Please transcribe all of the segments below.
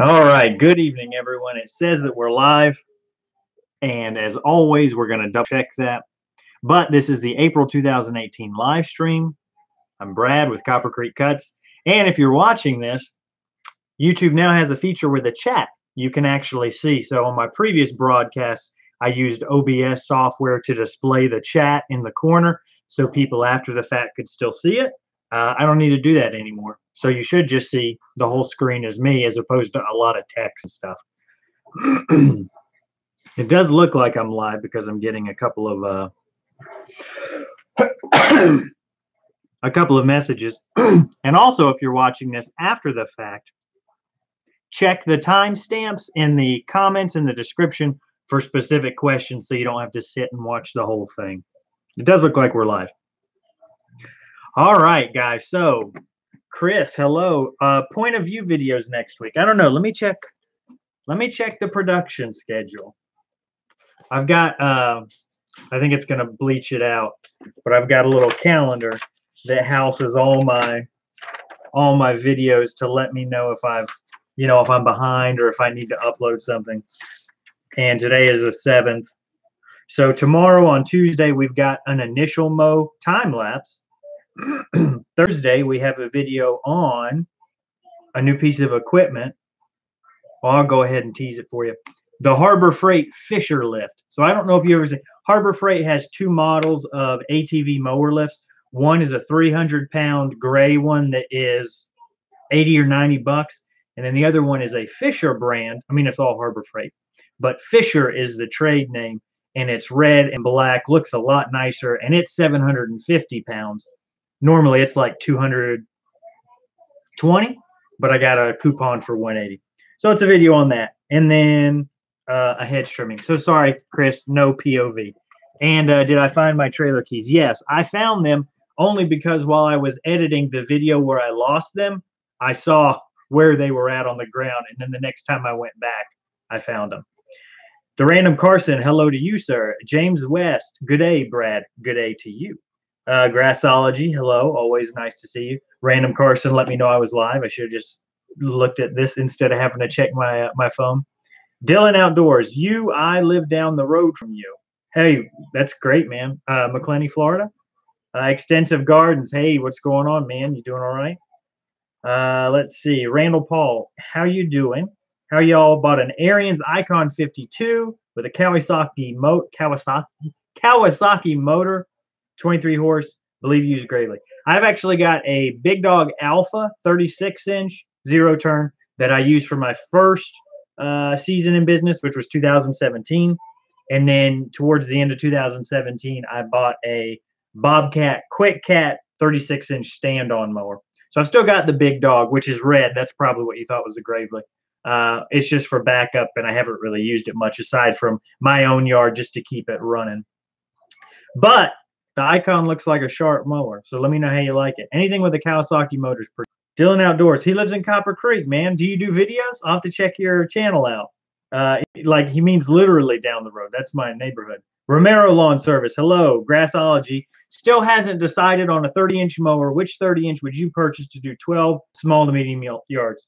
All right, good evening, everyone. It says that we're live, and as always, we're going to double check that. But this is the April 2018 live stream. I'm Brad with Copper Creek Cuts, and if you're watching this, YouTube now has a feature with a chat you can actually see. So on my previous broadcasts, I used OBS software to display the chat in the corner so people after the fact could still see it. I don't need to do that anymore. So you should just see the whole screen as me as opposed to a lot of text and stuff. It does look like I'm live because I'm getting a couple of messages. And also, if you're watching this after the fact, check the timestamps in the comments in the description for specific questions so you don't have to sit and watch the whole thing. It does look like we're live. All right, guys. So, Chris, hello. Point of view videos next week. I don't know. Let me check the production schedule. I've got I think it's going to bleach it out, but I've got a little calendar that houses all my videos to let me know if if I'm behind or if I need to upload something. And today is the 7th. So tomorrow on Tuesday, we've got an initial mow time lapse. Thursday, we have a video on a new piece of equipment. Well, I'll go ahead and tease it for you. The Harbor Freight Fisher lift. So I don't know if you ever seen. Harbor Freight has two models of ATV mower lifts. One is a 300-pound gray one that is 80 or 90 bucks. And then the other one is a Fisher brand. I mean, it's all Harbor Freight. But Fisher is the trade name. And it's red and black. Looks a lot nicer. And it's 750 pounds. Normally, it's like 220. But I got a coupon for 180. So it's a video on that. And then a hedge trimming. So sorry, Chris, no POV. And did I find my trailer keys? Yes, I found them only because while I was editing the video where I lost them, I saw where they were at on the ground. And then the next time I went back, I found them. The Random Carson, hello to you, sir. James West, good day, Brad. Good day to you. Grassology, hello. Always nice to see you. Random Carson, let me know I was live. I should have just looked at this instead of having to check my phone. Dylan Outdoors, I live down the road from you. Hey, that's great, man. Macclenny, Florida. Extensive Gardens, hey, what's going on, man? You doing all right? Let's see. Randall Paul, how you doing? How y'all? Bought an Ariens Icon 52 with a Kawasaki motor, 23 horse. Believe used greatly. I've actually got a Big Dog Alpha 36-inch zero turn that I used for my first season in business, which was 2017. And then towards the end of 2017, I bought a Bobcat QuickCat 36-inch stand-on mower. So I've still got the Big Dog, which is red. That's probably what you thought was the Gravely. It's just for backup, and I haven't really used it much aside from my own yard just to keep it running. But the Icon looks like a sharp mower, so let me know how you like it. Anything with a Kawasaki motor is pretty. Dylan Outdoors, he lives in Copper Creek, man. Do you do videos? I'll have to check your channel out. Like he means literally down the road. That's my neighborhood. Romero Lawn Service, hello. Grassology, still hasn't decided on a 30-inch mower. Which 30-inch would you purchase to do 12 small to medium yards?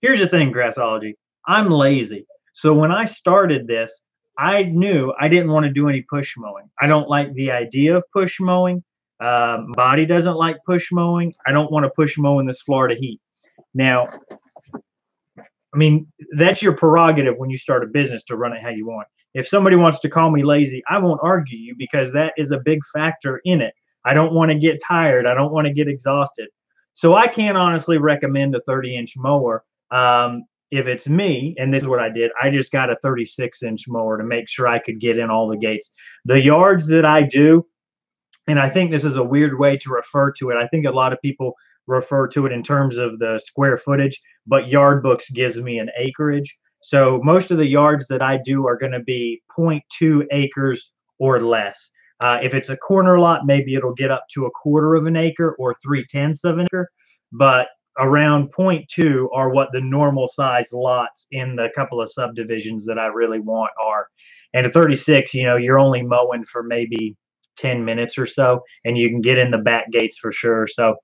Here's the thing, Grassology. I'm lazy. So when I started this, I knew I didn't want to do any push mowing. I don't like the idea of push mowing. My body doesn't like push mowing. I don't want to push mow in this Florida heat. Now, I mean, that's your prerogative when you start a business to run it how you want. If somebody wants to call me lazy, I won't argue you because that is a big factor in it. I don't want to get tired. I don't want to get exhausted. So I can't honestly recommend a 30-inch mower. If it's me, and this is what I did, I just got a 36-inch mower to make sure I could get in all the gates. The yards that I do, and I think this is a weird way to refer to it. I think a lot of people refer to it in terms of the square footage, but Yard Books gives me an acreage. So most of the yards that I do are going to be 0.2 acres or less. If it's a corner lot, maybe it'll get up to 1/4 of an acre or 3/10 of an acre. But around 0.2 are what the normal size lots in the couple of subdivisions that I really want are. And a 36, you're only mowing for maybe 10 minutes or so, and you can get in the back gates for sure. So,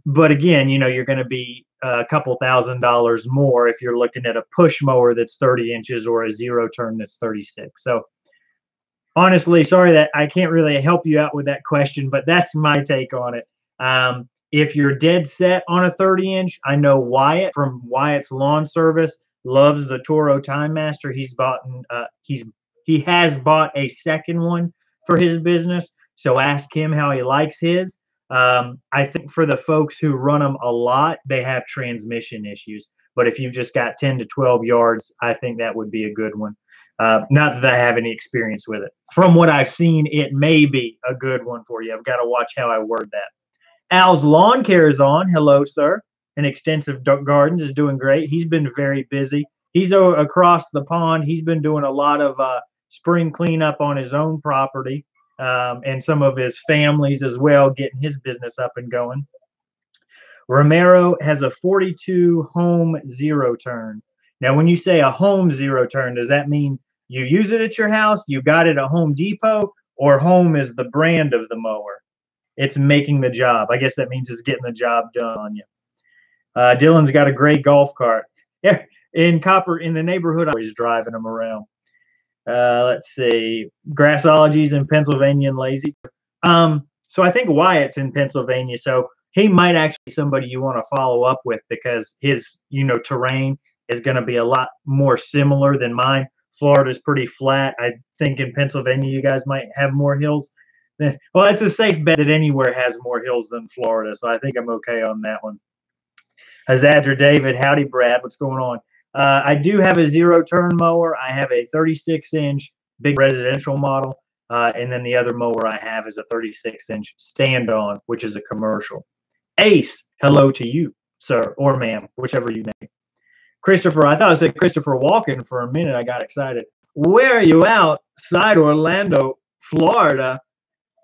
but again, you're going to be a couple $1,000s more if you're looking at a push mower that's 30 inches or a zero turn that's 36. So honestly, sorry that I can't really help you out with that question, but that's my take on it. If you're dead set on a 30-inch, I know Wyatt from Wyatt's Lawn Service loves the Toro Time Master. He has bought a second one for his business, so ask him how he likes his. I think for the folks who run them a lot, they have transmission issues. But if you've just got 10 to 12 yards, I think that would be a good one. Not that I have any experience with it. From what I've seen, it may be a good one for you. I've got to watch how I word that. Al's Lawn Care is on. Hello, sir. And Extensive Gardens is doing great. He's been very busy. He's across the pond. He's been doing a lot of spring cleanup on his own property and some of his families as well, getting his business up and going. Romero has a 42 home zero turn. Now, when you say a home zero turn, does that mean you use it at your house, you got it at Home Depot, or home is the brand of the mower? It's making the job. I guess that means it's getting the job done on you. Dylan's got a gray golf cart. Yeah, in the neighborhood, I was driving them around. Let's see. Grassology's in Pennsylvania and Lazy. So I think Wyatt's in Pennsylvania, so he might actually be somebody you want to follow up with because his, terrain is going to be a lot more similar than mine. Florida's pretty flat. I think in Pennsylvania you guys might have more hills. Well, it's a safe bet that anywhere has more hills than Florida, so I think I'm okay on that one. Hazadra David, howdy, Brad. What's going on? I do have a zero-turn mower. I have a 36-inch big residential model, and then the other mower I have is a 36-inch stand-on, which is a commercial. Ace, hello to you, sir, or ma'am, whichever you name. Christopher, I thought I said Christopher Walken for a minute. I got excited. Where are you outside Orlando, Florida?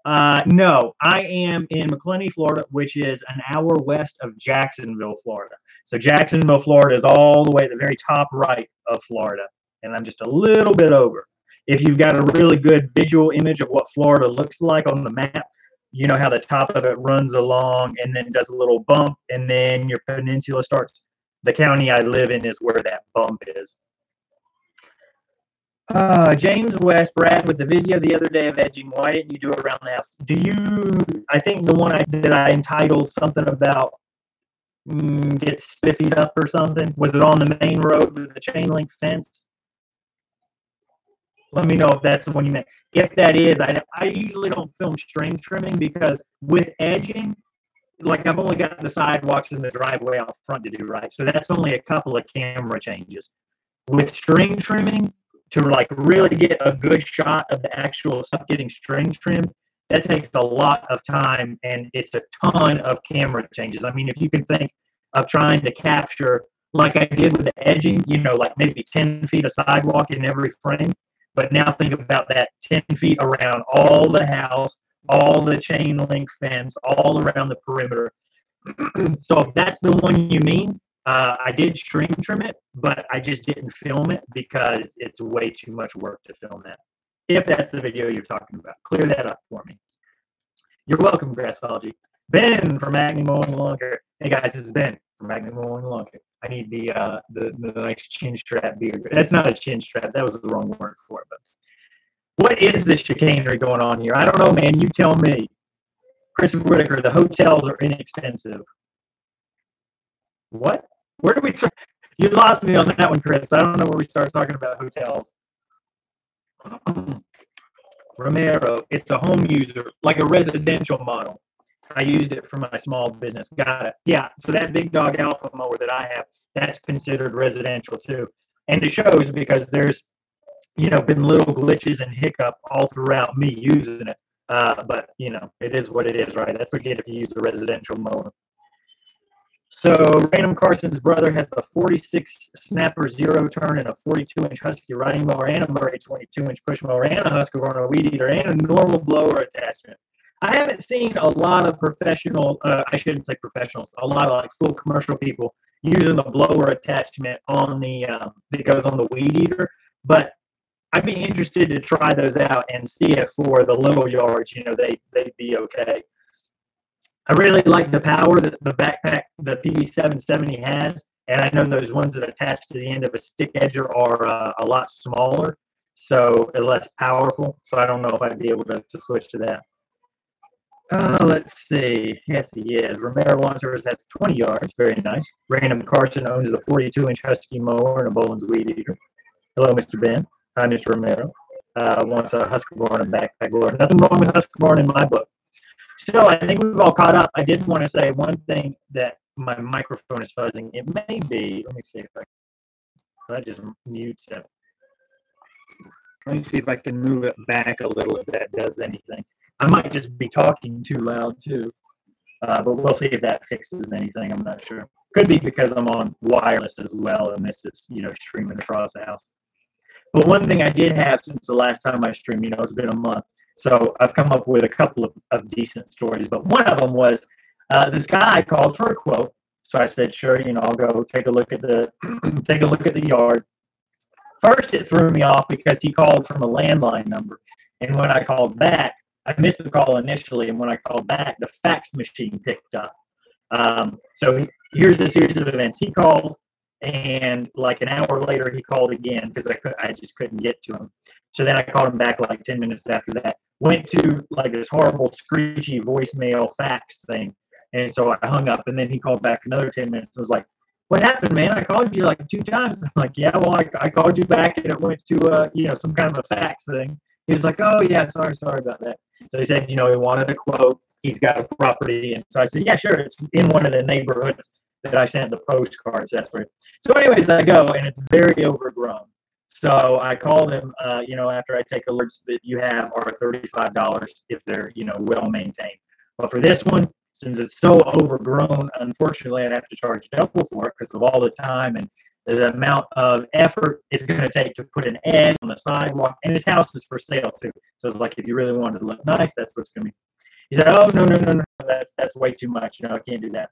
No, I am in Macclenny, Florida, which is an hour west of Jacksonville, Florida. So Jacksonville, Florida is all the way at the very top right of Florida, and I'm just a little bit over. If you've got a really good visual image of what Florida looks like on the map, you know how the top of it runs along and then does a little bump, and then your peninsula starts. The county I live in is where that bump is. James West, Brad, with the video the other day of edging, why didn't you do it around the house? I think the one that I entitled something about get spiffied up or something. Was it on the main road with the chain link fence? Let me know if that's the one you meant. If that is, I usually don't film string trimming because with edging, like I've only got the sidewalks and the driveway out front to do, right? So that's only a couple of camera changes. With string trimming, to like really get a good shot of the actual stuff getting string trimmed, that takes a lot of time and it's a ton of camera changes. I mean, if you can think of trying to capture, like I did with the edging, like maybe 10 feet of sidewalk in every frame, but now think about that 10 feet around all the house, all the chain link fence, all around the perimeter. So if that's the one you mean, I did string trim it, but I just didn't film it because it's way too much work to film that. If that's the video you're talking about, clear that up for me. You're welcome, Grassology. Ben from Macclenny Mowing Lawn Care. Hey guys, this is Ben from Macclenny Mowing Lawn Care. I need the nice chin strap beard. That's not a chin strap. That was the wrong word for it. But what is this chicanery going on here? I don't know, man. You tell me. Christopher Whitaker, the hotels are inexpensive. What? Where do we start? You lost me on that one, Chris. I don't know where we start talking about hotels. Romero, it's a home user, like a residential model. I used it for my small business. Got it. Yeah, so that Big Dog Alpha mower that I have, that's considered residential too. And it shows because there's, been little glitches and hiccup all throughout me using it. But, it is what it is, right? That's what you get if you use a residential mower. So Random Carson's brother has a 46 Snapper zero turn and a 42-inch Husky riding mower and a Murray 22-inch push mower and a Husqvarna weed eater and a normal blower attachment. I haven't seen a lot of professional, I shouldn't say professionals, a lot of like full commercial people using the blower attachment on the that goes on the weed eater. But I'd be interested to try those out and see if for the little yards, they'd be okay. I really like the power that the backpack, the PB770 has, and I know those ones that attach to the end of a stick edger are a lot smaller, so they're less powerful. So I don't know if I'd be able to switch to that. Let's see. Yes, he is. Romero Lawn Service has 20 yards. Very nice. Random Carson owns a 42-inch Husky mower and a Boland's Weed Eater. Hello, Mr. Ben. Hi, Mr. Romero. Wants a Husqvarna and backpack blower. Nothing wrong with Husqvarna in my book. So I think we've all caught up. I did want to say one thing that my microphone is fuzzing. It may be. Let me see if that just mutes it. Let me see if I can move it back a little if that does anything. I might just be talking too loud too, but we'll see if that fixes anything. I'm not sure. Could be because I'm on wireless as well, and this is streaming across the house. But one thing I did have since the last time I streamed, it's been a month, so I've come up with a couple of decent stories. But one of them was this guy called for a quote, so I said, sure, I'll go take a look at the yard. First, it threw me off because he called from a landline number, and when I called back, I missed the call initially, and when I called back, the fax machine picked up. So here's the series of events. He called, and like an hour later, he called again because I just couldn't get to him. So then I called him back like 10 minutes after that. Went to like this horrible screechy voicemail fax thing, and so I hung up, and then he called back another 10 minutes. I was like, what happened, man? I called you like 2 times. I'm like, yeah, well, I called you back, and it went to some kind of a fax thing. He was like, oh, yeah, sorry about that. So he said, he wanted a quote. He's got a property. And so I said, yeah, sure. It's in one of the neighborhoods that I sent the postcards. That's right. So anyways, I go, and it's very overgrown. So I called him, after I take alerts that you have are $35 if they're, well maintained. But for this one, since it's so overgrown, unfortunately, I'd have to charge double for it because of all the time and the amount of effort it's going to take to put an edge on the sidewalk. And his house is for sale, too. So it's like, if you really wanted to look nice, that's what's going to be. He said, oh, no, that's way too much. I can't do that.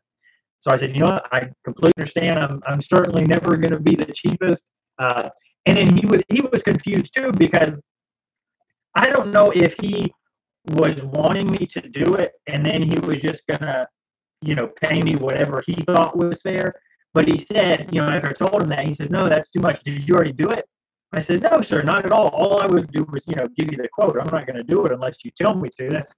So I said, what? I completely understand. I'm certainly never going to be the cheapest. And then he was confused, too, because I don't know if he was wanting me to do it, and then he was just going to, pay me whatever he thought was fair. But he said, after I told him that, he said, no, that's too much. Did you already do it? I said, no, sir, not at all. All I was doing was, give you the quote. I'm not going to do it unless you tell me to. If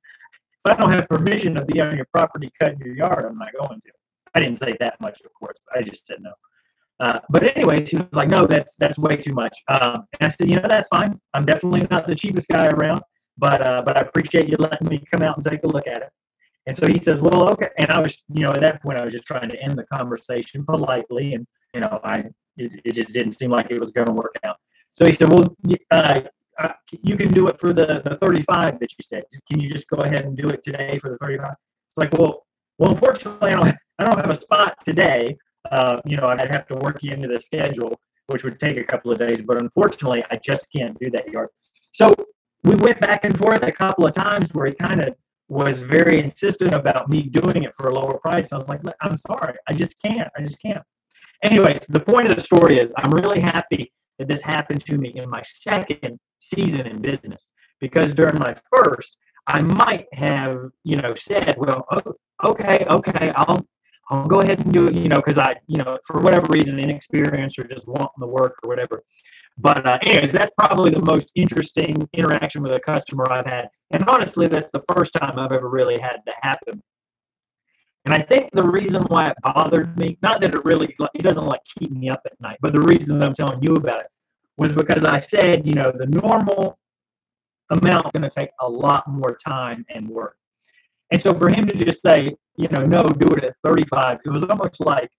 I don't have permission to be on your property, cutting your yard, I'm not going to. I didn't say that much, of course, but I just said no. But anyways, he was like, no, that's way too much. And I said, that's fine. I'm definitely not the cheapest guy around, but I appreciate you letting me come out and take a look at it. And so he says, well, okay. And I was, at that point, I was just trying to end the conversation politely. And, it just didn't seem like it was going to work out. So he said, well, you can do it for the 35 that you said. Can you just go ahead and do it today for the 35? It's like, well, unfortunately, I don't have a spot today. I'd have to work you into the schedule, which would take a couple of days. But unfortunately, I just can't do that yard. So we went back and forth a couple of times where he kind of was very insistent about me doing it for a lower price. I was like, I'm sorry, I just can't. Anyways, the point of the story is I'm really happy that this happened to me in my second season in business, because during my first, I might have, said, well, okay, I'll go ahead and do it, because I, for whatever reason, inexperience or just wanting the work or whatever. But anyways, that's probably the most interesting interaction with a customer I've had. And honestly, that's the first time I've ever really had that happen. And I think the reason why it bothered me, not that it doesn't keep me up at night, but the reason that I'm telling you about it was because I said, the normal amount is going to take a lot more time and work. And so for him to just say, no, do it at 35, it was almost like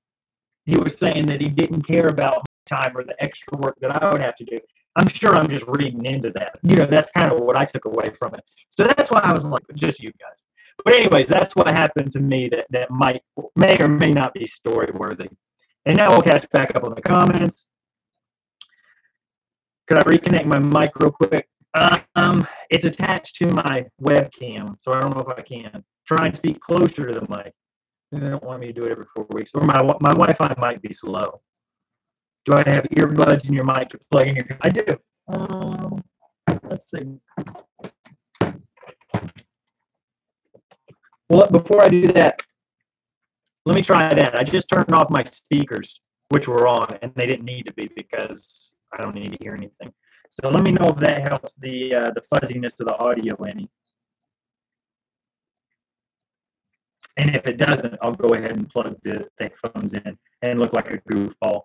he was saying that he didn't care about my time or the extra work that I would have to do. I'm sure I'm just reading into that. That's kind of what I took away from it. So that's why I was like, just you guys. But anyways, that's what happened to me that may or may not be story worthy. And now we'll catch back up on the comments. Could I reconnect my mic real quick? It's attached to my webcam, so I don't know if I can. Try and speak closer to the mic. They don't want me to do it every 4 weeks. Or my Wi-Fi might be slow. Do I have earbuds in your mic to plug in your? I do. Let's see. Well, before I do that, let me try that. I just turned off my speakers, which were on, and they didn't need to be because I don't need to hear anything. So let me know if that helps the fuzziness of the audio any. And if it doesn't, I'll go ahead and plug the headphones in and look like a goofball.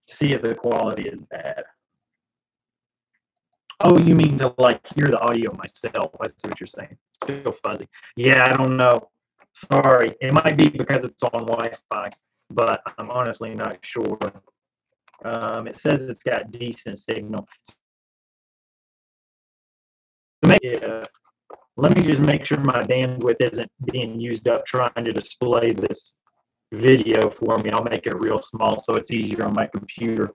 See if the quality is bad. Oh, you mean to like hear the audio myself? That's what you're saying. Still fuzzy. Yeah, I don't know. Sorry. It might be because it's on Wi-Fi, but I'm honestly not sure. It says it's got decent signal. Yeah. Let me just make sure my bandwidth isn't being used up trying to display this video for me. I'll make it real small so it's easier on my computer.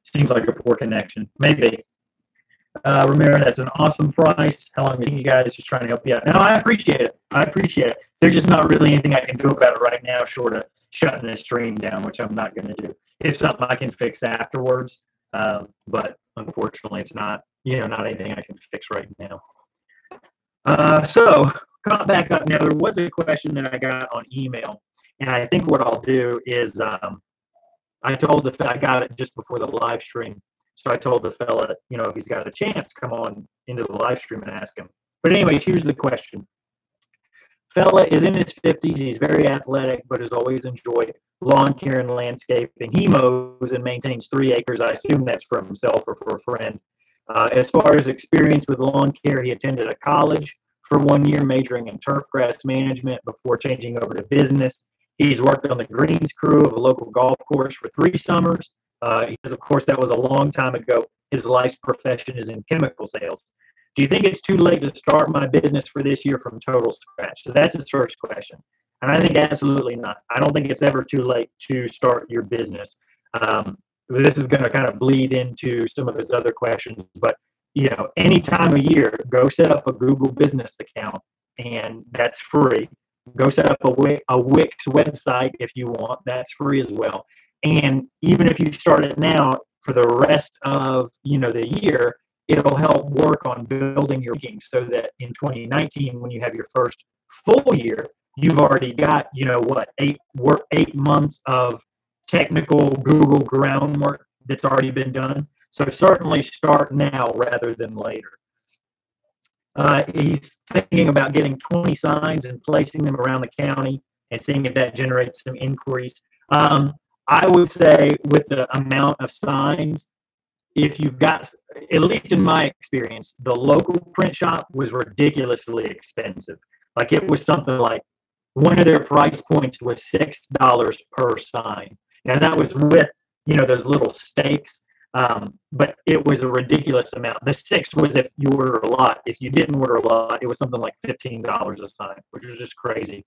Seems like a poor connection. Maybe. Ramiro, that's an awesome price. How long are you guys just trying to help you out? No, I appreciate it. I appreciate it. There's just not really anything I can do about it right now short of shutting the stream down, which I'm not going to do. It's something I can fix afterwards, but unfortunately it's not, not anything I can fix right now. So caught back up. Now, there was a question that I got on email, and I think what I'll do is I got it just before the live stream. So I told the fella, if he's got a chance, come on into the live stream and ask him. But anyways, here's the question. Fella is in his 50s. He's very athletic, but has always enjoyed lawn care and landscaping. He mows and maintains 3 acres. I assume that's for himself or for a friend. As far as experience with lawn care, he attended a college for 1 year, majoring in turf grass management before changing over to business. He's worked on the greens crew of a local golf course for 3 summers. Because, of course, that was a long time ago. His life's profession is in chemical sales. Do you think it's too late to start my business for this year from total scratch? So that's his first question. And I think absolutely not. I don't think it's ever too late to start your business. This is going to kind of bleed into some of his other questions. But, any time of year, go set up a Google business account, and that's free. Go set up a Wix website if you want. That's free as well. And even if you start it now, for the rest of the year, it'll help work on building your rankings so that in 2019, when you have your first full year, you've already got 8 months of technical Google groundwork that's already been done. So certainly start now rather than later. He's thinking about getting 20 signs and placing them around the county and seeing if that generates some inquiries. I would say with the amount of signs, if you've got, at least in my experience, the local print shop was ridiculously expensive. Like it was something like one of their price points was $6 per sign. And that was with, those little stakes. But it was a ridiculous amount. The 6 was if you order a lot. If you didn't order a lot, it was something like $15 a sign, which was just crazy.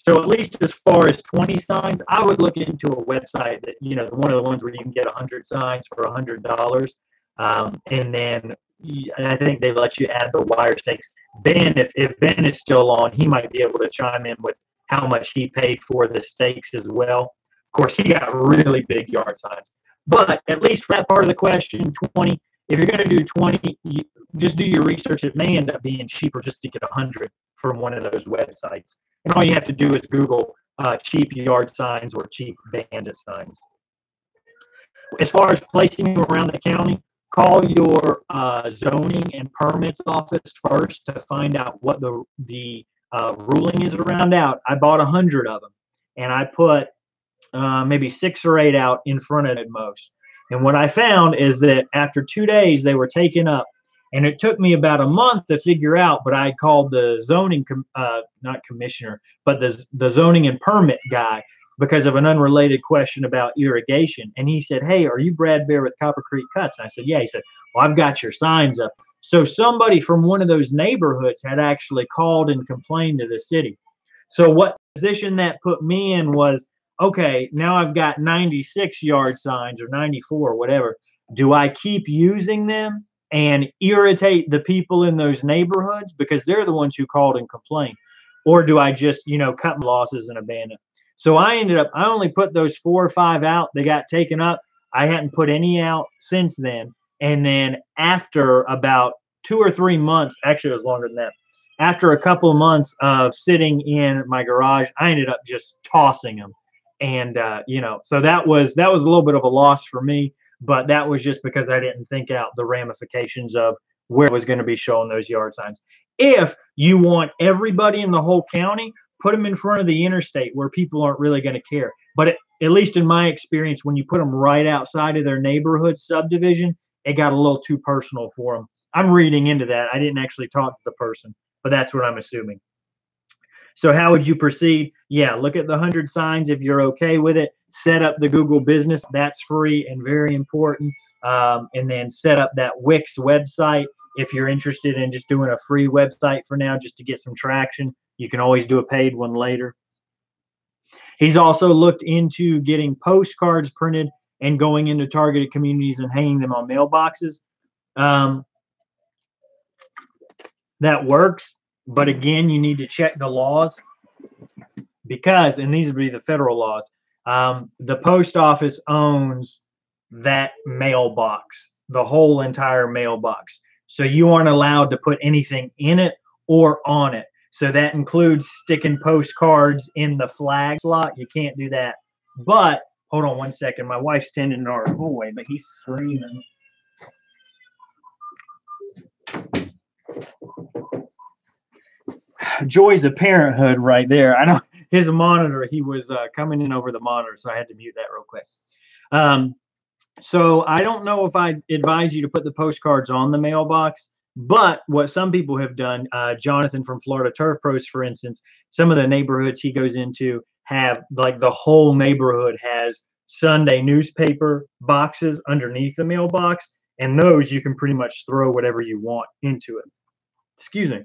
So at least as far as 20 signs, I would look into a website that, one of the ones where you can get 100 signs for $100. And then I think they let you add the wire stakes. Ben, if Ben is still on, he might be able to chime in with how much he paid for the stakes as well. Of course, he got really big yard signs. But at least for that part of the question, 20, if you're going to do 20, just do your research. It may end up being cheaper just to get 100 from one of those websites. And all you have to do is Google cheap yard signs or cheap bandit signs. As far as placing them around the county, call your zoning and permits office first to find out what the ruling is around out. I bought 100 of them, and I put maybe 6 or 8 out in front of it most. And what I found is that after 2 days, they were taken up. And it took me about a month to figure out, but I called the zoning, not commissioner, but the zoning and permit guy because of an unrelated question about irrigation. And he said, hey, are you Brad Bear with Copper Creek Cuts? And I said, yeah. He said, well, I've got your signs up. So somebody from one of those neighborhoods had actually called and complained to the city. So what position that put me in was, okay, now I've got 96 yard signs or 94, whatever. Do I keep using them and irritate the people in those neighborhoods because they're the ones who called and complained? Or do I just, cut my losses and abandon? So I only put those 4 or 5 out. They got taken up. I hadn't put any out since then. And then after about 2 or 3 months, actually it was longer than that. After a couple of months of sitting in my garage, I ended up just tossing them. And you know, so that was a little bit of a loss for me, but that was just because I didn't think out the ramifications of where it was going to be showing those yard signs. If you want everybody in the whole county, put them in front of the interstate where people aren't really going to care. But at least in my experience, when you put them right outside of their neighborhood subdivision, it got a little too personal for them. I'm reading into that. I didn't actually talk to the person, but that's what I'm assuming. So how would you proceed? Yeah, look at the 100 signs if you're okay with it. Set up the Google Business. That's free and very important. And then set up that Wix website. If you're interested in just doing a free website for now, just to get some traction, you can always do a paid one later. He's also looked into getting postcards printed and going into targeted communities and hanging them on mailboxes. That works. But again, you need to check the laws because, and these would be the federal laws, the post office owns that mailbox, the whole entire mailbox. So you aren't allowed to put anything in it or on it. So that includes sticking postcards in the flag slot. You can't do that. But hold on one second. My wife's tending to our boy, but he's screaming. Joys of parenthood right there. I know his monitor, he was coming in over the monitor, so I had to mute that real quick. So I don't know if I advise you to put the postcards on the mailbox, but what some people have done, Jonathan from Florida Turf Pros, for instance, some of the neighborhoods he goes into have, like, the whole neighborhood has Sunday newspaper boxes underneath the mailbox, and those you can pretty much throw whatever you want into it. Excuse me.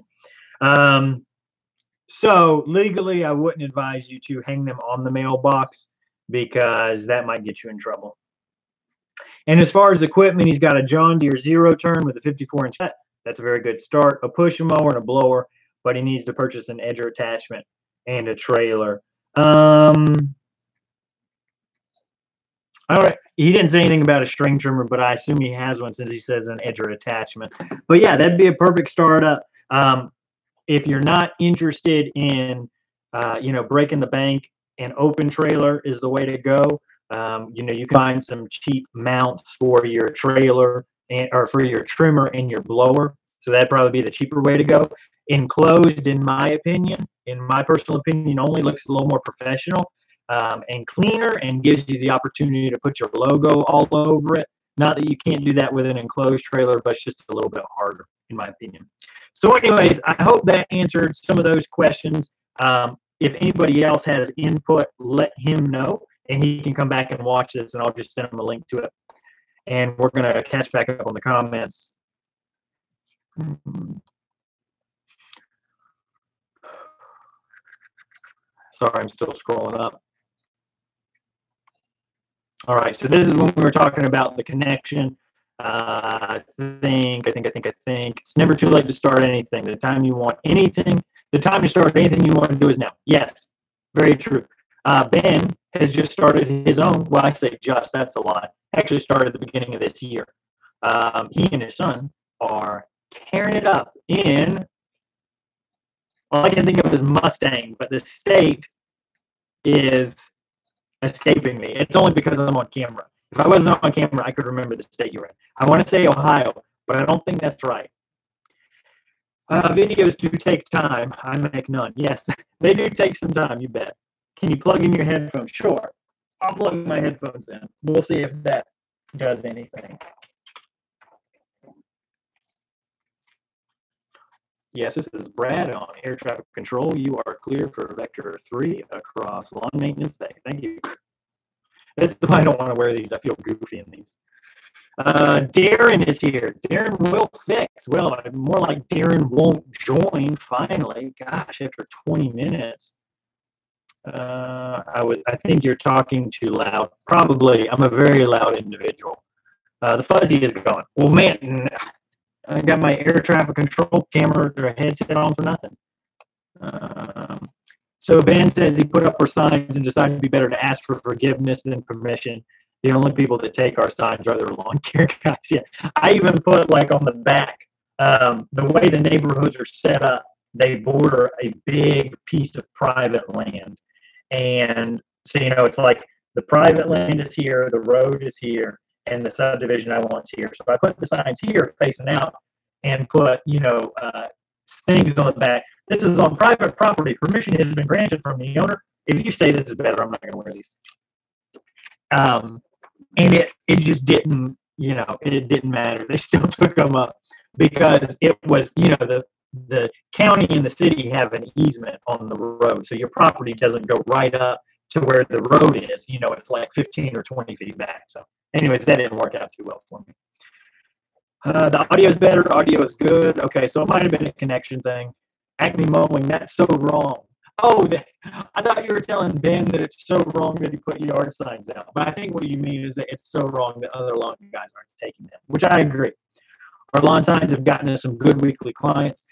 So legally, I wouldn't advise you to hang them on the mailbox because that might get you in trouble. And as far as equipment, he's got a John Deere 0-turn with a 54-inch set. That's a very good start. A push mower and a blower, but he needs to purchase an edger attachment and a trailer. All right. He didn't say anything about a string trimmer, but I assume he has one since he says an edger attachment. But yeah, that'd be a perfect startup. If you're not interested in, you know, breaking the bank, an open trailer is the way to go. You know, you can find some cheap mounts for your trailer or for your trimmer and your blower. So that'd probably be the cheaper way to go. Enclosed, in my opinion, in my personal opinion, only looks a little more professional and cleaner and gives you the opportunity to put your logo all over it. Not that you can't do that with an enclosed trailer, but it's just a little bit harder, in my opinion. So anyways, I hope that answered some of those questions. If anybody else has input, let him know, and he can come back and watch this, and I'll just send him a link to it. And we're going to catch back up on the comments. Sorry, I'm still scrolling up. All right, so this is when we were talking about the connection. I think it's never too late to start anything. The time you want anything, the time to start anything you want to do is now. Yes, very true. Ben has just started his own. Well, I say just, that's a lie. Actually started at the beginning of this year. He and his son are tearing it up in, all I can think of is Mustang, but the state is escaping me. It's only because I'm on camera. If I wasn't on camera, I could remember the state you're in. I want to say Ohio, but I don't think that's right. Videos do take time. I make none. Yes, they do take some time, you bet. Can you plug in your headphones? Sure. I'll plug my headphones in. We'll see if that does anything. Yes, this is Brad on air traffic control. You are clear for Vector 3 across lawn maintenance day. Thank you. That's why I don't want to wear these. I feel goofy in these. Darren is here. Darren will fix. Well, more like Darren won't join finally. Gosh, after 20 minutes. I think you're talking too loud. Probably. I'm a very loud individual. The fuzzy is gone. Well, man, I got my air traffic control camera or headset on for nothing. So Ben says he put up our signs and decided it'd be better to ask for forgiveness than permission. The only people that take our signs are the lawn care guys. Yeah, I even put like on the back The way the neighborhoods are set up, they border a big piece of private land. And so, it's like the private land is here, the road is here, and the subdivision I want is here. So I put the signs here facing out and put, things on the back. This is on private property. Permission has been granted from the owner. If you say this is better, I'm not going to wear these. And it just didn't, it didn't matter. They still took them up because it was, the county and the city have an easement on the road. So your property doesn't go right up to where the road is. It's like 15 or 20 feet back. So anyways, that didn't work out too well for me. The audio is better. Audio is good. Okay, so it might have been a connection thing. Acme Mowing, that's so wrong. Oh, I thought you were telling Ben that it's so wrong that he put yard signs out. But I think what you mean is that it's so wrong that other lawn guys aren't taking them, which I agree. Our lawn signs have gotten us some good weekly clients.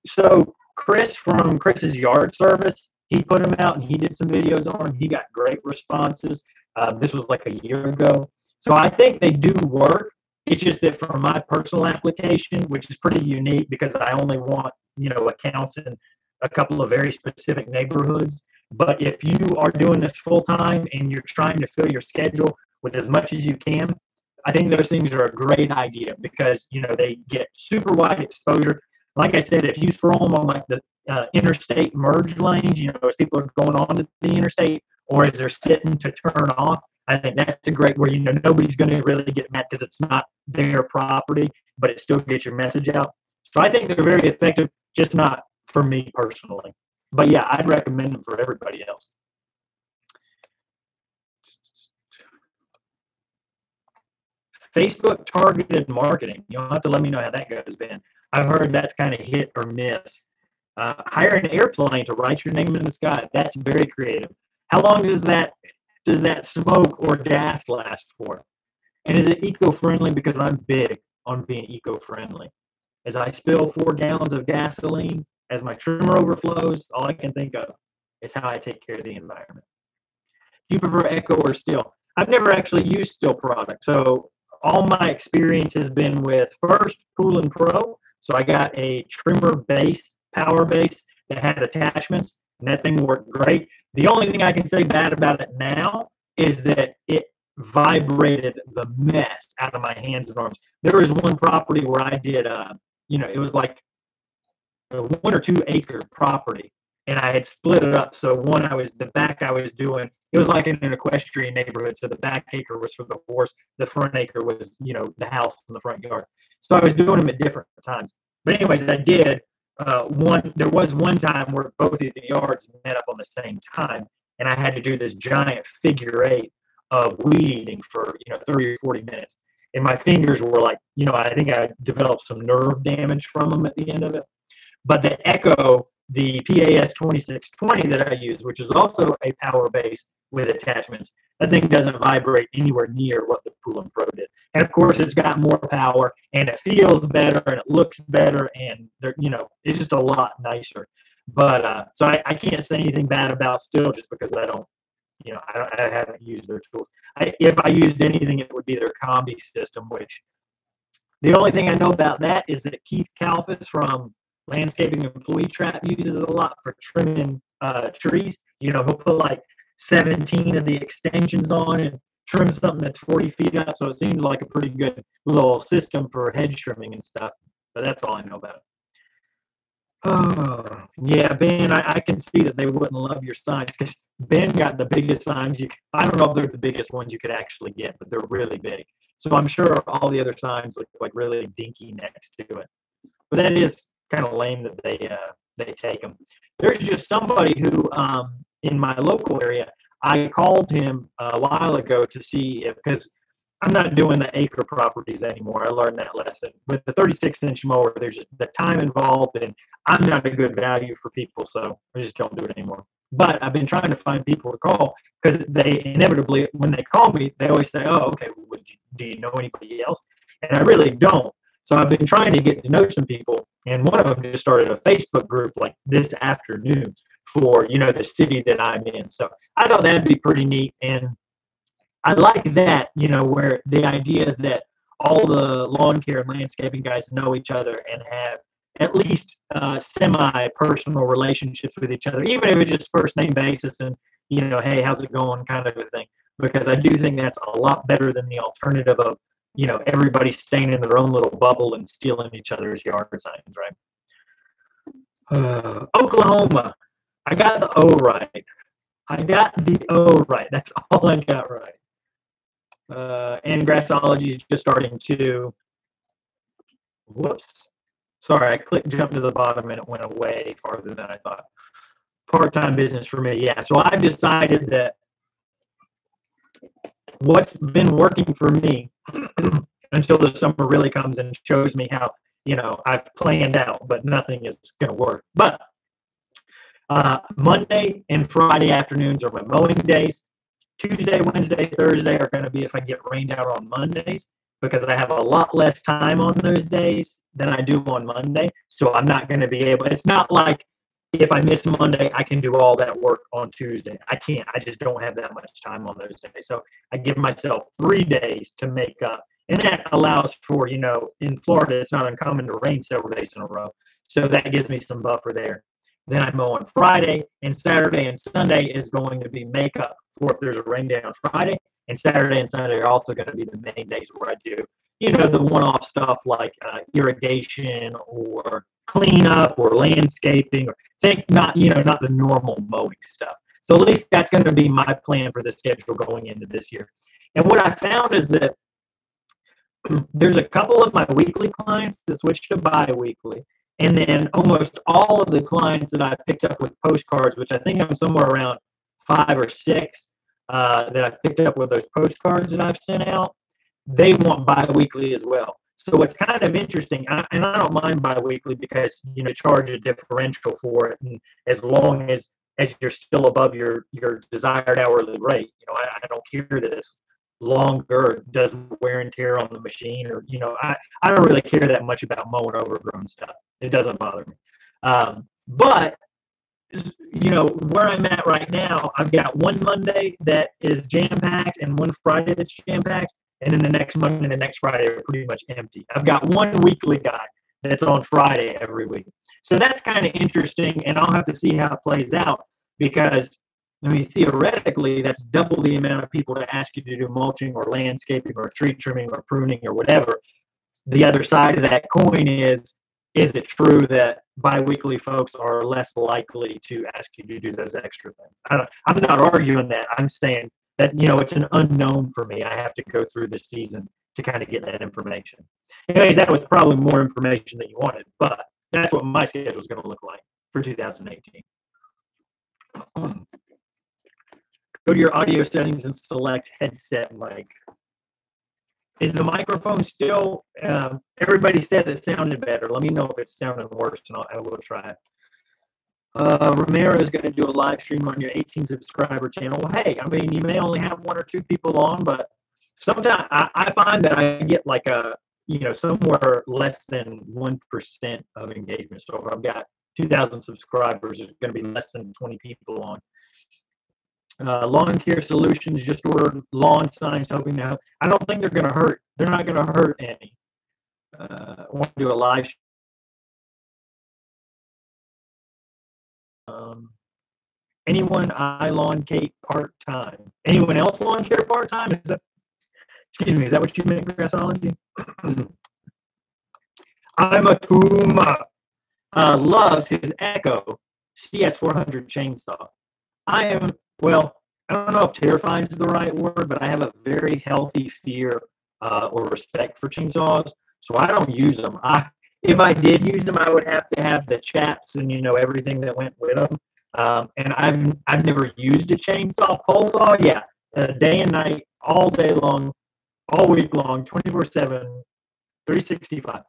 So Chris from Chris's Yard Service, he put them out and he did some videos on them. He got great responses. This was like a year ago. So I think they do work. It's just that for my personal application, which is pretty unique because I only want, accounts in a couple of very specific neighborhoods. But if you are doing this full time and you're trying to fill your schedule with as much as you can, I think those things are a great idea because, they get super wide exposure. Like I said, if you throw them on like the interstate merge lanes, as people are going on to the interstate or as they're sitting to turn off, I think that's a great where, nobody's going to really get mad because it's not their property, but it still gets your message out. So I think they're very effective, just not for me personally. But yeah, I'd recommend them for everybody else. Facebook targeted marketing. You'll have to let me know how that goes, Ben. I've heard that's kind of hit or miss. Hire an airplane to write your name in the sky. That's very creative. How long does that smoke or gas last for? And is it eco-friendly? Because I'm big on being eco-friendly. As I spill 4 gallons of gasoline, as my trimmer overflows, all I can think of is how I take care of the environment. Do you prefer Echo or Stihl? I've never actually used Stihl products, so all my experience has been with first Poulan Pro. So I got a trimmer base, power base that had attachments, and that thing worked great. The only thing I can say bad about it now is that it vibrated the mess out of my hands and arms. There was one property where I did, it was like a 1 or 2 acre property, and I had split it up. So the back I was doing, it was like in an equestrian neighborhood. So the back acre was for the horse, the front acre was, the house in the front yard. So I was doing them at different times. But anyways, I did there was one time where both of the yards met up on the same time, and I had to do this giant figure 8 of weed eating for 30 or 40 minutes, and my fingers were like, I think I developed some nerve damage from them at the end of it. But the Echo, the PAS 2620 that I use, which is also a power base with attachments, that thing doesn't vibrate anywhere near what the Poulan Pro did. And of course, it's got more power, and it feels better, and it looks better, and it's just a lot nicer. But so I can't say anything bad about Stihl just because I don't, I haven't used their tools. If I used anything, it would be their combi system, which the only thing I know about that is that Keith Kalfas from Landscaping Employee Trap uses it a lot for trimming trees. He'll put like 17 of the extensions on and trim something that's 40 feet up. So it seems like a pretty good little system for hedge trimming and stuff. But that's all I know about it. Oh, yeah, Ben, I can see that they wouldn't love your signs because Ben got the biggest signs. I don't know if they're the biggest ones you could actually get, but they're really big. So I'm sure all the other signs look like really dinky next to it. But that is kind of lame that they take them. There's just somebody who in my local area, I called him a while ago to see if, because I'm not doing the acre properties anymore. I learned that lesson. With the 36-inch mower, there's just the time involved, and I'm not a good value for people, so I just don't do it anymore. But I've been trying to find people to call because they inevitably, when they call me, they always say, oh, okay, do you know anybody else? And I really don't. So I've been trying to get to know some people, and one of them just started a Facebook group like this afternoon for, the city that I'm in. So I thought that'd be pretty neat, and I like that, where the idea that all the lawn care and landscaping guys know each other and have at least semi-personal relationships with each other, even if it's just first name basis and, hey, how's it going kind of a thing. Because I do think that's a lot better than the alternative of, everybody staying in their own little bubble and stealing each other's yard signs, right? Oklahoma. I got the O right. I got the O right. That's all I got right. And Grassology is just starting to. Whoops. Sorry, I clicked jump to the bottom and it went away farther than I thought. Part-time business for me, yeah. So I've decided that what's been working for me until the summer really comes and shows me how, I've planned out, but nothing is going to work. But Monday and Friday afternoons are my mowing days. Tuesday, Wednesday, Thursday are going to be if I get rained out on Mondays, because I have a lot less time on those days than I do on Monday. So I'm not going to be able, it's not like if I miss Monday, I can do all that work on Tuesday. I can't. I just don't have that much time on those days. So I give myself 3 days to make up. And that allows for, in Florida, it's not uncommon to rain several days in a row. So that gives me some buffer there. Then I mow on Friday, and Saturday and Sunday is going to be makeup for if there's a rain day on Friday. And Saturday and Sunday are also going to be the main days where I do, the one-off stuff like irrigation or cleanup or landscaping, or not the normal mowing stuff. So at least that's going to be my plan for the schedule going into this year. And what I found is that there's a couple of my weekly clients that switched to bi-weekly. And then almost all of the clients that I picked up with postcards, which I think I'm somewhere around 5 or 6 that I've picked up with those postcards that I've sent out, they want bi-weekly as well. So what's kind of interesting, and I don't mind bi-weekly because, charge a differential for it. And as long as you're still above your desired hourly rate, I don't care that it's longer, doesn't wear and tear on the machine, or, I don't really care that much about mowing overgrown stuff. It doesn't bother me. But, where I'm at right now, I've got one Monday that is jam-packed and one Friday that's jam-packed. And then the next Monday and the next Friday are pretty much empty. I've got one weekly guy that's on Friday every week. So that's kind of interesting, and I'll have to see how it plays out because, theoretically, that's double the amount of people to ask you to do mulching or landscaping or tree trimming or pruning or whatever. The other side of that coin is it true that bi-weekly folks are less likely to ask you to do those extra things? I'm not arguing that. I'm saying that, it's an unknown for me. I have to go through the season to kind of get that information. Anyways, that was probably more information than you wanted, but that's what my schedule is going to look like for 2018. Go to your audio settings and select headset mic. Is the microphone still, everybody said it sounded better. Let me know if it's sounding worse, and I will try it. Romero is going to do a live stream on your 18 subscriber channel. Well, hey, you may only have 1 or 2 people on, but sometimes I find that I get like somewhere less than 1% of engagement. So if I've got 2,000 subscribers, there's going to be less than 20 people on. Lawn Care Solutions just ordered lawn signs, hoping to help. I don't think they're going to hurt. They're not going to hurt any. I want to do a live stream. Anyone I lawn care part-time? Anyone else lawn care part-time? Is that what you meant, Grassology? I'm a Tuma. Loves his Echo CS400 chainsaw. I don't know if terrified is the right word, but I have a very healthy fear or respect for chainsaws, so I don't use them. If I did use them, I would have to have the chaps and everything that went with them. And I've never used a chainsaw. Pole saw, yeah, day and night, all day long, all week long, 24/7, 365.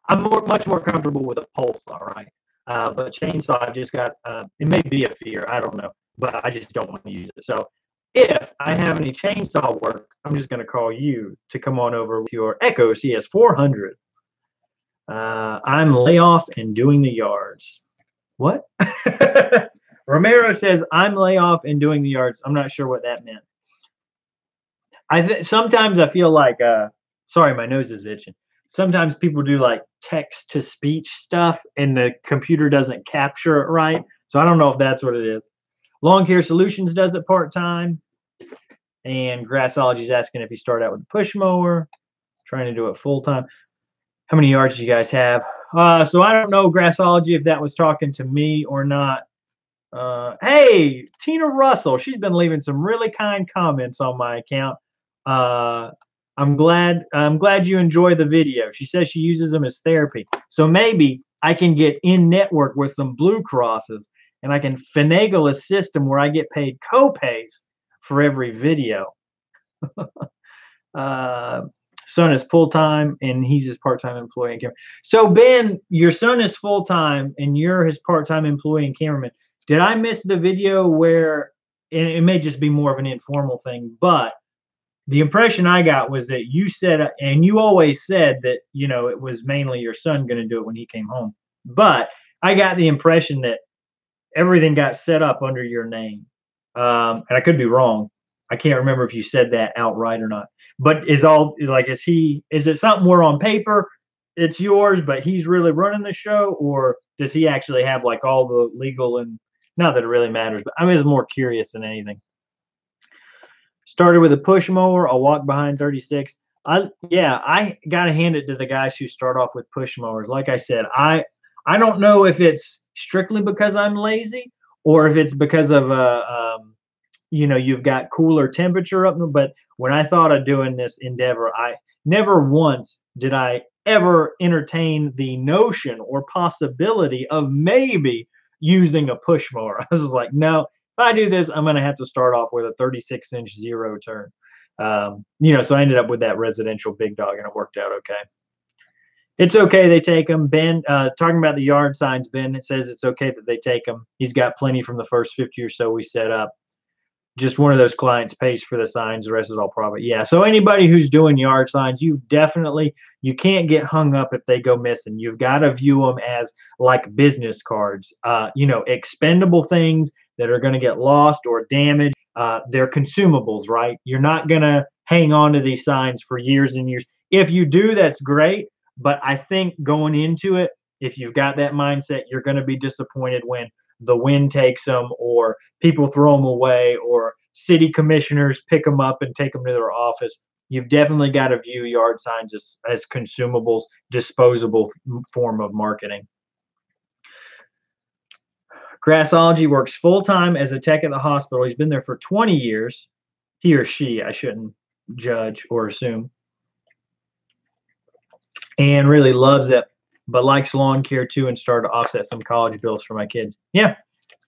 I'm much more comfortable with a pole saw, right? But chainsaw, I've just got, it may be a fear, I don't know, but I just don't want to use it. So if I have any chainsaw work, I'm just going to call you to come on over with your Echo CS400. I'm layoff and doing the yards. What? Romero says, I'm layoff and doing the yards. I'm not sure what that meant. Sometimes I feel like Sorry, my nose is itching. Sometimes people do like text to speech stuff and the computer doesn't capture it right. So I don't know if that's what it is. Lawn Care Solutions does it part-time. And Grassology is asking if you start out with a push mower, trying to do it full-time. How many yards do you guys have? So I don't know, Grassology, if that was talking to me or not. Hey, Tina Russell, she's been leaving some really kind comments on my account. I'm glad you enjoy the video. She says she uses them as therapy. So maybe I can get in network with some Blue Crosses and I can finagle a system where I get paid co-pays for every video. Son is full-time and he's his part-time employee and cameraman. So Ben, your son is full-time and you're his part-time employee and cameraman. Did I miss the video where, and it may just be more of an informal thing, but the impression I got was that you said, and you always said that, you know, it was mainly your son going to do it when he came home. But I got the impression that everything got set up under your name. And I could be wrong. I can't remember if you said that outright or not. But is it something where on paper it's yours, but he's really running the show, or does he actually have like all the legal and not that it really matters, but I was more curious than anything. Started with a push mower. I'll walk behind 36. I gotta hand it to the guys who start off with push mowers. Like I said, I don't know if it's strictly because I'm lazy or if it's because of you've got cooler temperature up. But when I thought of doing this endeavor, I never once did I ever entertain the notion or possibility of maybe using a push mower. I was like, no, if I do this, I'm going to have to start off with a 36-inch zero turn. So I ended up with that residential big dog, and it worked out okay. It's okay they take them. Ben, talking about the yard signs, Ben, it says it's okay that they take them. He's got plenty from the first 50 or so we set up. Just one of those clients pays for the signs. The rest is all profit. Yeah. So anybody who's doing yard signs, you can't get hung up if they go missing. You've got to view them as like business cards, expendable things that are going to get lost or damaged. They're consumables, right? You're not going to hang on to these signs for years and years. If you do, that's great. But I think going into it, if you've got that mindset, you're going to be disappointed when the wind takes them or people throw them away or city commissioners pick them up and take them to their office. You've definitely got to view yard signs as consumables, disposable form of marketing. Grassology works full-time as a tech at the hospital. He's been there for 20 years. He or she, I shouldn't judge or assume. And really loves it, but likes lawn care too, and started to offset some college bills for my kids. Yeah,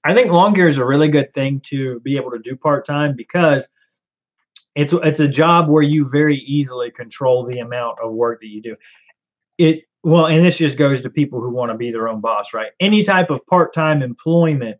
I think lawn care is a really good thing to be able to do part-time because it's a job where you very easily control the amount of work that you do. And this just goes to people who want to be their own boss, right? Any type of part-time employment,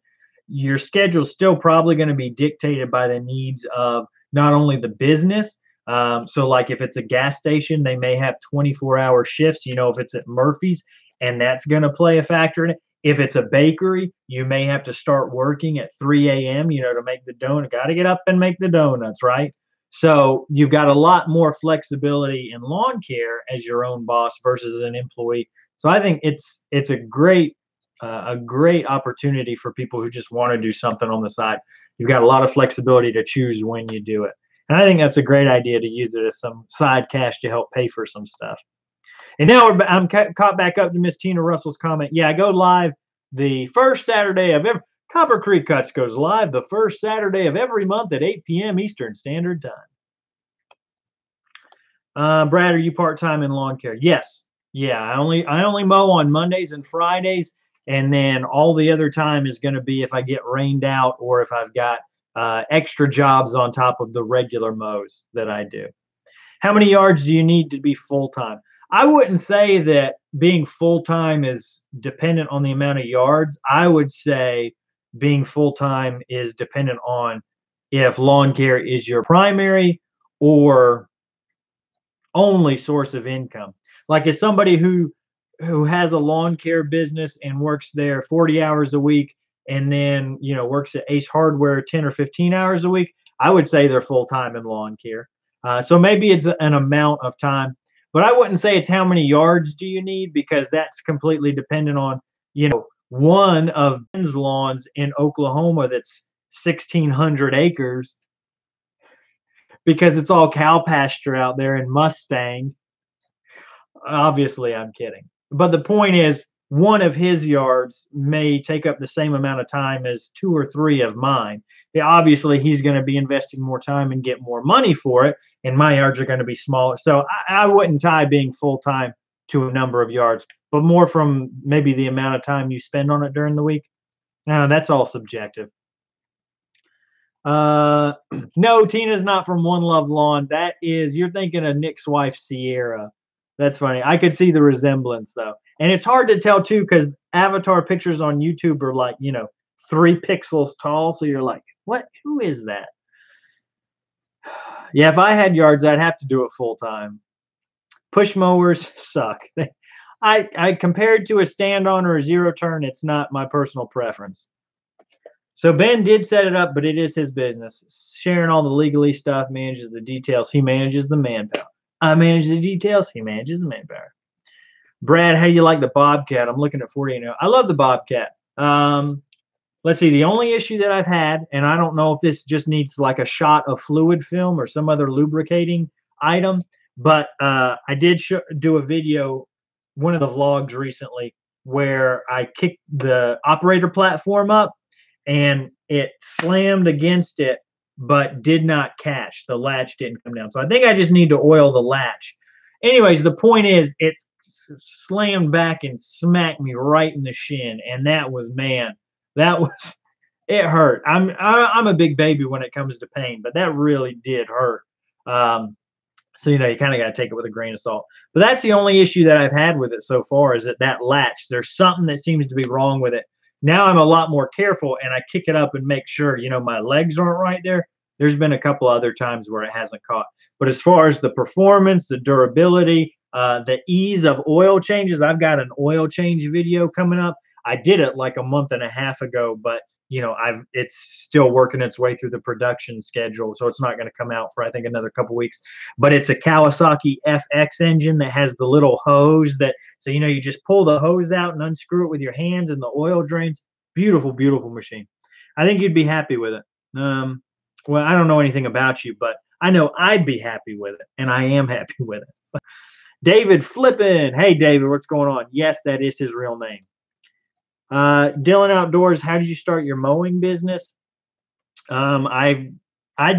your schedule's still probably going to be dictated by the needs of not only the business. So like if it's a gas station, they may have 24-hour shifts, if it's at Murphy's, and that's going to play a factor in it. If it's a bakery, you may have to start working at 3 a.m., to make the donut. Got to get up and make the donuts, right? So you've got a lot more flexibility in lawn care as your own boss versus an employee. So I think it's a great opportunity for people who just want to do something on the side. You've got a lot of flexibility to choose when you do it. And I think that's a great idea to use it as some side cash to help pay for some stuff. And now I'm caught back up to Miss Tina Russell's comment. Yeah, I go live the first Saturday of every Copper Creek Cuts goes live the first Saturday of every month at 8 p.m. Eastern Standard Time. Brad, are you part-time in lawn care? Yes. Yeah, I only mow on Mondays and Fridays, and then all the other time is going to be if I get rained out or if I've got extra jobs on top of the regular mows that I do. How many yards do you need to be full-time? I wouldn't say that being full-time is dependent on the amount of yards. I would say being full-time is dependent on if lawn care is your primary or only source of income. Like as somebody who has a lawn care business and works there 40 hours a week and then, works at Ace Hardware 10 or 15 hours a week, I would say they're full-time in lawn care. So maybe it's an amount of time. But I wouldn't say it's how many yards do you need, because that's completely dependent on, one of Ben's lawns in Oklahoma that's 1,600 acres, because it's all cow pasture out there and Mustang. Obviously, I'm kidding. But the point is, one of his yards may take up the same amount of time as 2 or 3 of mine. Yeah, obviously, he's going to be investing more time and get more money for it, and my yards are going to be smaller. So I wouldn't tie being full-time to a number of yards, but more from maybe the amount of time you spend on it during the week. Now, that's all subjective. No, Tina's not from One Love Lawn. That is, you're thinking of Nick's wife, Sierra. That's funny. I could see the resemblance, though. And it's hard to tell, too, because avatar pictures on YouTube are like, 3 pixels tall. So you're like, what? Who is that? Yeah, if I had yards, I'd have to do it full time. Push mowers suck. I compared to a stand-on or a zero turn, it's not my personal preference. So Ben did set it up, but it is his business. Sharing all the legally stuff, manages the details. He manages the manpower. I manage the details. He manages the manpower. Brad, how do you like the Bobcat? I'm looking at 48 now. I love the Bobcat. Let's see. The only issue that I've had, and I don't know if this just needs like a shot of fluid film or some other lubricating item, but I did do a video, one of the vlogs recently, where I kicked the operator platform up, and it slammed against it, but did not catch. The latch didn't come down. So I think I just need to oil the latch. Anyways, the point is, it slammed back and smacked me right in the shin. And that was, man, it hurt. I'm a big baby when it comes to pain, but that really did hurt. So, you kind of got to take it with a grain of salt. But that's the only issue that I've had with it so far, is that latch. There's something that seems to be wrong with it. Now I'm a lot more careful, and I kick it up and make sure, my legs aren't right there. There's been a couple other times where it hasn't caught. But as far as the performance, the durability, the ease of oil changes, I've got an oil change video coming up. I did it like a month and a half ago, but it's still working its way through the production schedule, so it's not going to come out for, I think, another couple weeks. But it's a Kawasaki FX engine that has the little hose so you just pull the hose out and unscrew it with your hands, and the oil drains. Beautiful, beautiful machine. I think you'd be happy with it. Well, I don't know anything about you, but I know I'd be happy with it, and I am happy with it. So, David Flippin. Hey, David, what's going on? Yes, that is his real name. Dylan Outdoors, how did you start your mowing business? I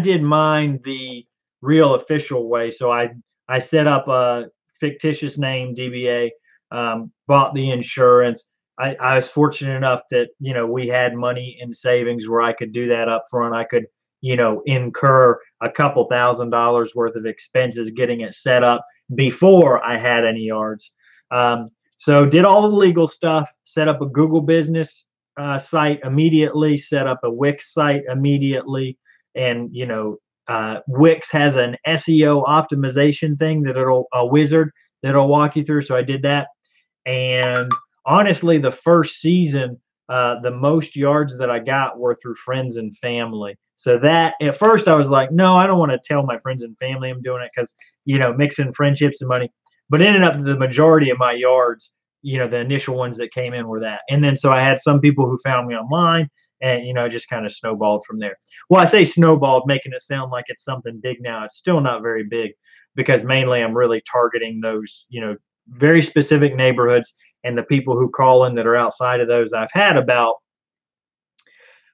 did mine the real official way. So I set up a fictitious name, DBA, bought the insurance. I was fortunate enough that, we had money in savings where I could do that up front. I could, incur a couple $1,000s worth of expenses getting it set up before I had any yards. So did all the legal stuff, set up a Google business site immediately, set up a Wix site immediately. And, Wix has an SEO optimization thing a wizard that'll walk you through. So I did that. And honestly, the first season, the most yards that I got were through friends and family. So that at first I was like, no, I don't want to tell my friends and family I'm doing it, because, mixing friendships and money. But ended up the majority of my yards, the initial ones that came in were that. And then so I had some people who found me online, and, it just kind of snowballed from there. Well, I say snowballed, making it sound like it's something big now. It's still not very big, because mainly I'm really targeting those, very specific neighborhoods, and the people who call in that are outside of those. I've had about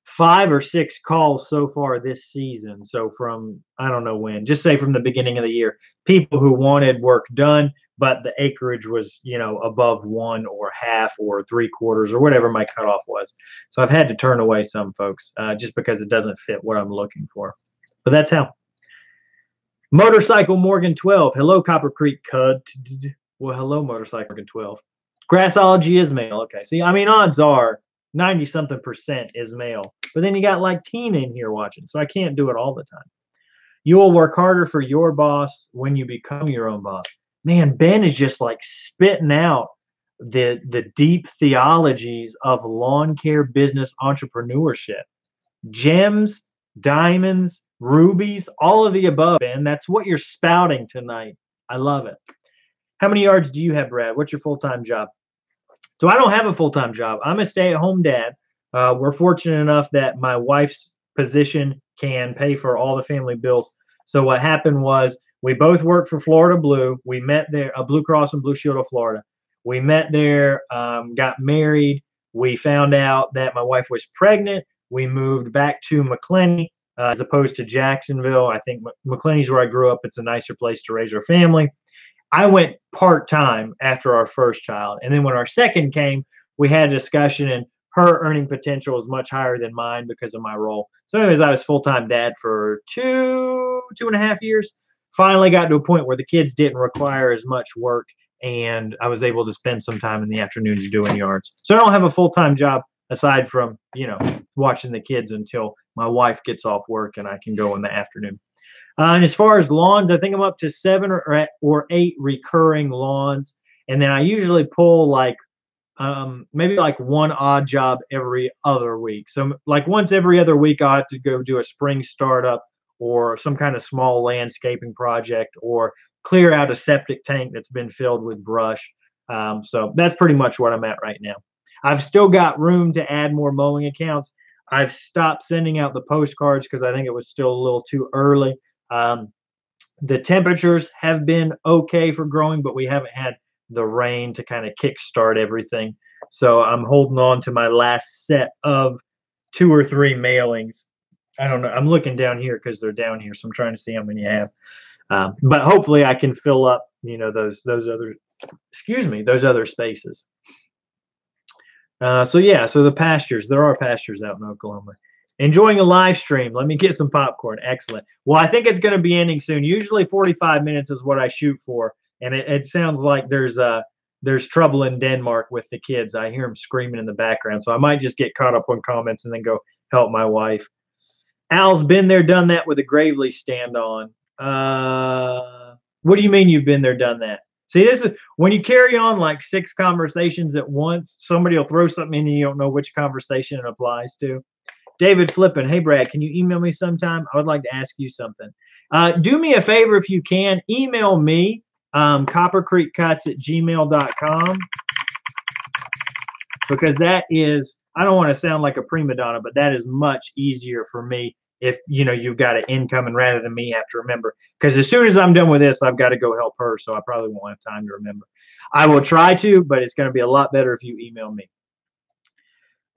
5 or 6 calls so far this season. So from, I don't know when, just say from the beginning of the year, people who wanted work done, but the acreage was, above 1 or half or 3/4 or whatever my cutoff was. So I've had to turn away some folks just because it doesn't fit what I'm looking for. But that's how. Motorcycle Morgan 12. Hello, Copper Creek Cud. Well, hello, Motorcycle Morgan 12. Grassology is male. Okay. See, I mean, odds are 90-something% is male. But then you got like teen in here watching, so I can't do it all the time. You will work harder for your boss when you become your own boss. Man, Ben is just like spitting out the deep theologies of lawn care business entrepreneurship. Gems, diamonds, rubies, all of the above, Ben. That's what you're spouting tonight. I love it. How many yards do you have, Brad? What's your full-time job? So I don't have a full-time job. I'm a stay-at-home dad. We're fortunate enough that my wife's position can pay for all the family bills. So what happened was we both worked for Florida Blue. We met there, Blue Cross and Blue Shield of Florida. We met there, got married. We found out that my wife was pregnant. We moved back to Macclenny as opposed to Jacksonville. I think Macclenny's where I grew up. It's a nicer place to raise our family. I went part-time after our first child. And then when our second came, we had a discussion, and her earning potential was much higher than mine because of my role. So anyways, I was full-time dad for two and a half years. Finally got to a point where the kids didn't require as much work, and I was able to spend some time in the afternoons doing yards. So I don't have a full-time job aside from, watching the kids until my wife gets off work and I can go in the afternoon. And as far as lawns, I think I'm up to 7 or 8 recurring lawns. And then I usually pull maybe like one odd job every other week. So like once every other week, I'll have to go do a spring startup or some kind of small landscaping project or clear out a septic tank that's been filled with brush. So that's pretty much what I'm at right now. I've still got room to add more mowing accounts. I've stopped sending out the postcards because I think it was still a little too early. The temperatures have been okay for growing, but we haven't had the rain to kind of kickstart everything. So I'm holding on to my last set of 2 or 3 mailings. I don't know. I'm looking down here because they're down here, so I'm trying to see how many I have. But hopefully I can fill up, those other spaces. So the pastures. There are pastures out in Oklahoma. Enjoying a live stream. Let me get some popcorn. Excellent. Well, I think it's going to be ending soon. Usually 45 minutes is what I shoot for, and it sounds like there's trouble in Denmark with the kids. I hear them screaming in the background, so I might just get caught up on comments and then go help my wife. Al's been there, done that with a Gravely stand on. What do you mean you've been there, done that? See, this is when you carry on like 6 conversations at once, somebody will throw something in and you don't know which conversation it applies to. David Flippin, hey, Brad, can you email me sometime? I would like to ask you something. Do me a favor if you can. Email me, coppercreekcuts@gmail.com, because that is, I don't want to sound like a prima donna, but that is much easier for me if, you've got an incoming rather than me have to remember. Because as soon as I'm done with this, I've got to go help her, so I probably won't have time to remember. I will try to, but it's going to be a lot better if you email me.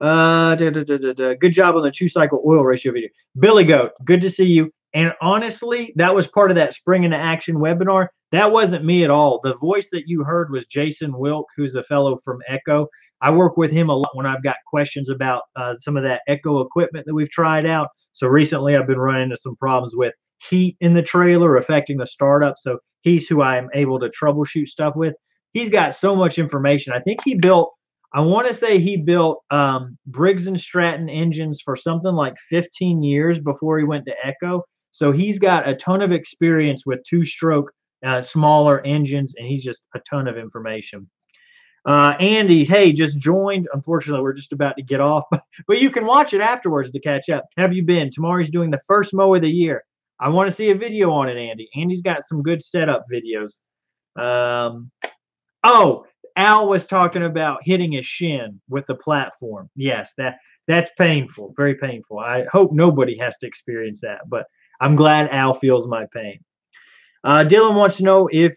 Good job on the 2-cycle oil ratio video. Billy Goat, good to see you. And honestly, that was part of that Spring into Action webinar. That wasn't me at all. The voice that you heard was Jason Wilk, who's a fellow from Echo. I work with him a lot when I've got questions about some of that Echo equipment that we've tried out. So recently I've been running into some problems with heat in the trailer affecting the startup. So he's who I'm able to troubleshoot stuff with. He's got so much information. I think he built Briggs & Stratton engines for something like 15 years before he went to Echo. So he's got a ton of experience with 2-stroke smaller engines, and he's just a ton of information. Andy, hey, just joined. Unfortunately, we're just about to get off, but you can watch it afterwards to catch up. Have you been? Tomorrow's doing the first mow of the year. I want to see a video on it, Andy. Andy's got some good setup videos. Al was talking about hitting a shin with the platform. Yes, that's painful, very painful. I hope nobody has to experience that, but I'm glad Al feels my pain. Dylan wants to know if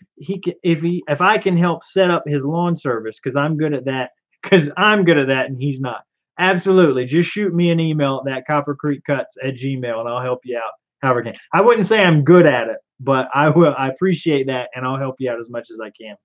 I can help set up his lawn service because I'm good at that. And he's not. Absolutely. Just shoot me an email at that coppercreekcuts@gmail and I'll help you out however I can. I wouldn't say I'm good at it, but I will. I appreciate that, and I'll help you out as much as I can.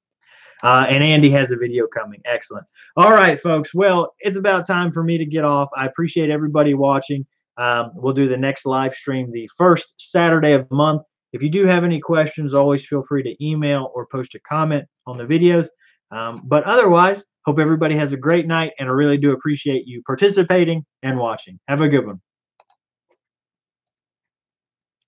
And Andy has a video coming. Excellent. All right, folks. Well, it's about time for me to get off. I appreciate everybody watching. We'll do the next live stream the first Saturday of the month. If you do have any questions, always feel free to email or post a comment on the videos. But otherwise, hope everybody has a great night, and I really do appreciate you participating and watching. Have a good one.